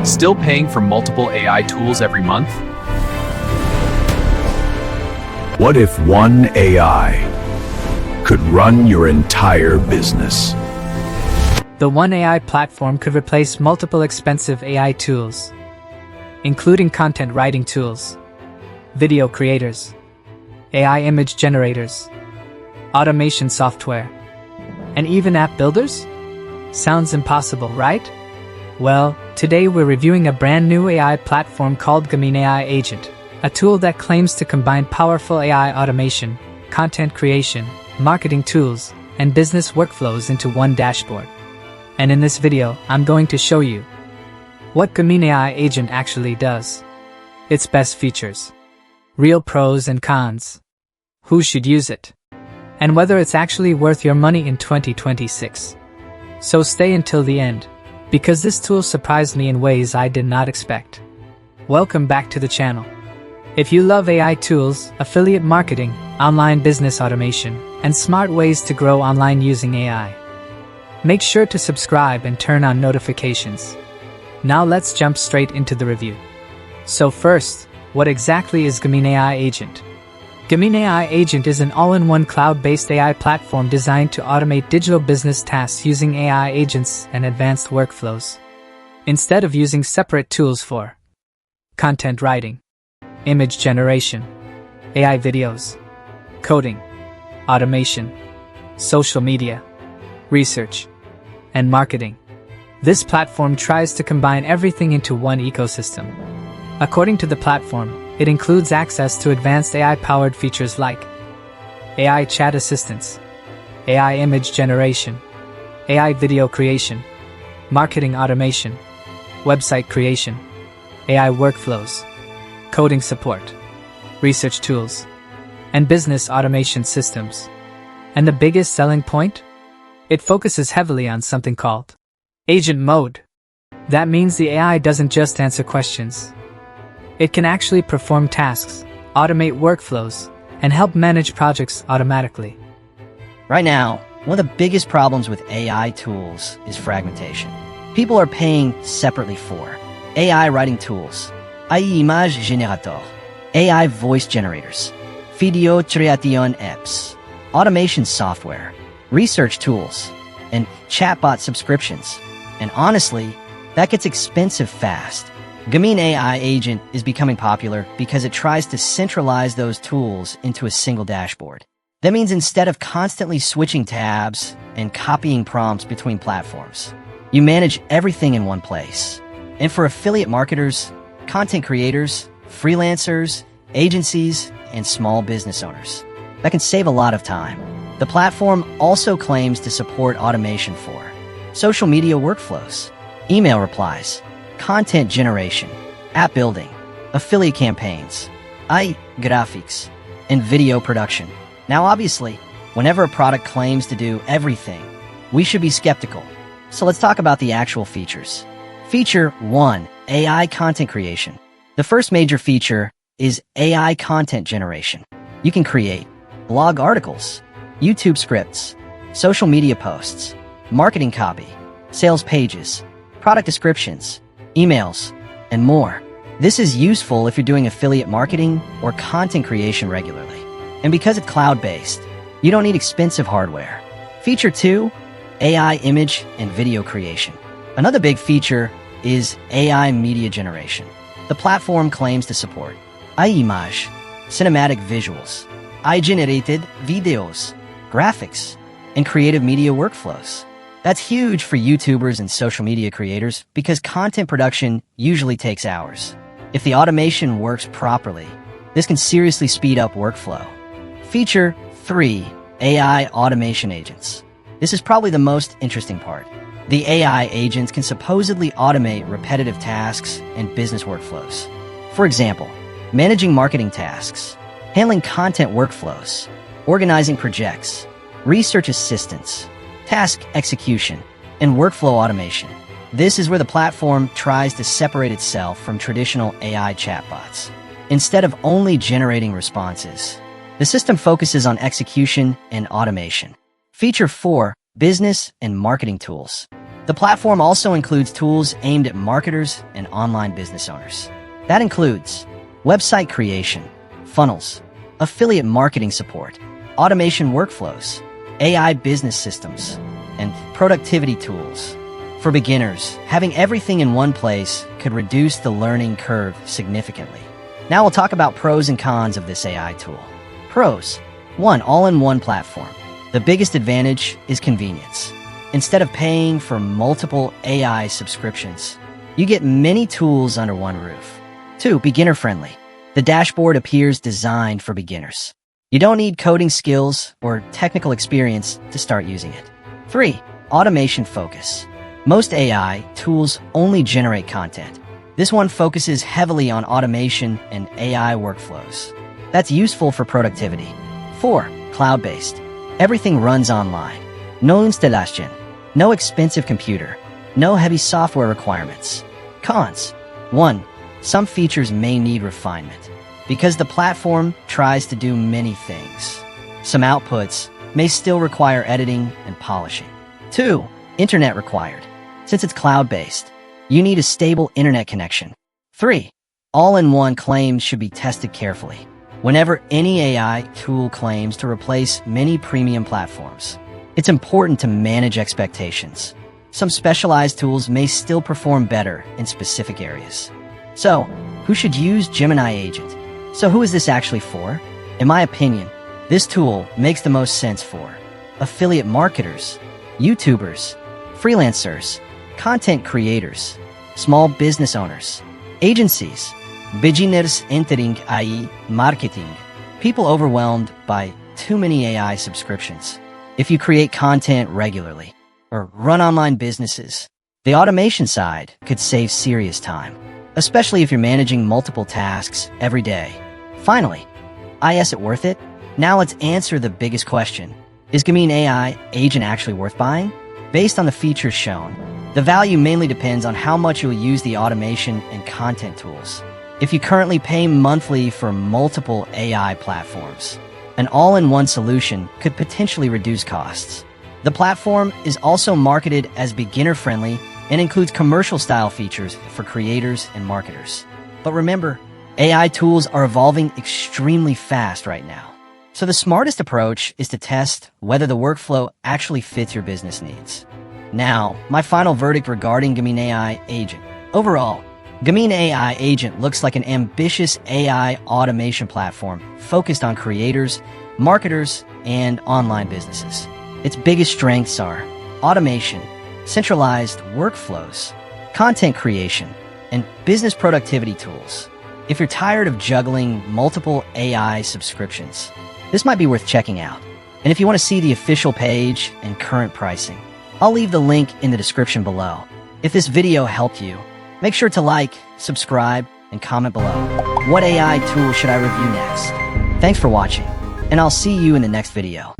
Still paying for multiple AI tools every month? What if one AI could run your entire business? The One AI platform could replace multiple expensive AI tools, including content writing tools, video creators, AI image generators, automation software, and even app builders? Sounds impossible, right? Well, today we're reviewing a brand new AI platform called GeminAI Agent, a tool that claims to combine powerful AI automation, content creation, marketing tools, and business workflows into one dashboard. And in this video, I'm going to show you what GeminAI Agent actually does, its best features, real pros and cons, who should use it, and whether it's actually worth your money in 2026. So stay until the end, because this tool surprised me in ways I did not expect. Welcome back to the channel. If you love AI tools, affiliate marketing, online business automation, and smart ways to grow online using AI, make sure to subscribe and turn on notifications. Now let's jump straight into the review. So first, what exactly is GeminAI Agent? GeminAI Agent is an all-in-one cloud-based AI platform designed to automate digital business tasks using AI agents and advanced workflows, instead of using separate tools for content writing, image generation, AI videos, coding, automation, social media, research, and marketing. This platform tries to combine everything into one ecosystem. According to the platform, it includes access to advanced AI-powered features like AI chat assistance, AI image generation, AI video creation, marketing automation, website creation, AI workflows, coding support, research tools, and business automation systems. And the biggest selling point? It focuses heavily on something called agent mode. That means the AI doesn't just answer questions. It can actually perform tasks, automate workflows, and help manage projects automatically. Right now, one of the biggest problems with AI tools is fragmentation. People are paying separately for AI writing tools, AI image generator, AI voice generators, video creation apps, automation software, research tools, and chatbot subscriptions. And honestly, that gets expensive fast. GeminAI Agent is becoming popular because it tries to centralize those tools into a single dashboard. That means instead of constantly switching tabs and copying prompts between platforms, you manage everything in one place. And for affiliate marketers, content creators, freelancers, agencies, and small business owners, that can save a lot of time. The platform also claims to support automation for social media workflows, email replies, content generation, app building, affiliate campaigns, AI graphics, and video production. Now obviously, whenever a product claims to do everything, we should be skeptical. So let's talk about the actual features. Feature 1, AI content creation. The first major feature is AI content generation. You can create blog articles, YouTube scripts, social media posts, marketing copy, sales pages, product descriptions, emails, and more. This is useful if you're doing affiliate marketing or content creation regularly. And because it's cloud-based, you don't need expensive hardware. Feature 2, AI image and video creation. Another big feature is AI media generation. The platform claims to support AI image, cinematic visuals, AI-generated videos, graphics, and creative media workflows. That's huge for YouTubers and social media creators because content production usually takes hours. If the automation works properly, this can seriously speed up workflow. Feature 3, AI automation agents. This is probably the most interesting part. The AI agents can supposedly automate repetitive tasks and business workflows. For example, managing marketing tasks, handling content workflows, organizing projects, research assistance, task execution, and workflow automation. This is where the platform tries to separate itself from traditional AI chatbots. Instead of only generating responses, the system focuses on execution and automation. Feature 4, business and marketing tools. The platform also includes tools aimed at marketers and online business owners. That includes website creation, funnels, affiliate marketing support, automation workflows, AI business systems, and productivity tools. For beginners, having everything in one place could reduce the learning curve significantly. Now we'll talk about pros and cons of this AI tool. Pros. 1. All-in-one platform. The biggest advantage is convenience. Instead of paying for multiple AI subscriptions, you get many tools under one roof. 2. Beginner-friendly. The dashboard appears designed for beginners. You don't need coding skills or technical experience to start using it. 3. Automation focus. Most AI tools only generate content. This one focuses heavily on automation and AI workflows. That's useful for productivity. 4. Cloud-based. Everything runs online. No installation. No expensive computer. No heavy software requirements. Cons. 1. Some features may need refinement. Because the platform tries to do many things, some outputs may still require editing and polishing. 2. Internet required. Since it's cloud-based, you need a stable internet connection. 3. All-in-one claims should be tested carefully. Whenever any AI tool claims to replace many premium platforms, it's important to manage expectations. Some specialized tools may still perform better in specific areas. So, who should use GeminAI Agent? So who is this actually for? In my opinion, this tool makes the most sense for affiliate marketers, YouTubers, freelancers, content creators, small business owners, agencies, beginners entering AI marketing, people overwhelmed by too many AI subscriptions. If you create content regularly or run online businesses, the automation side could save serious time, especially if you're managing multiple tasks every day. Finally, is it worth it? Now let's answer the biggest question. Is GeminAI Agent actually worth buying? Based on the features shown, the value mainly depends on how much you'll use the automation and content tools. If you currently pay monthly for multiple AI platforms, an all-in-one solution could potentially reduce costs. The platform is also marketed as beginner-friendly and includes commercial-style features for creators and marketers. But remember, AI tools are evolving extremely fast right now. So the smartest approach is to test whether the workflow actually fits your business needs. Now, my final verdict regarding GeminAI Agent. Overall, GeminAI Agent looks like an ambitious AI automation platform focused on creators, marketers, and online businesses. Its biggest strengths are automation, centralized workflows, content creation, and business productivity tools. If you're tired of juggling multiple AI subscriptions, this might be worth checking out. And if you want to see the official page and current pricing, I'll leave the link in the description below. If this video helped you, make sure to like, subscribe, and comment below. What AI tool should I review next? Thanks for watching, and I'll see you in the next video.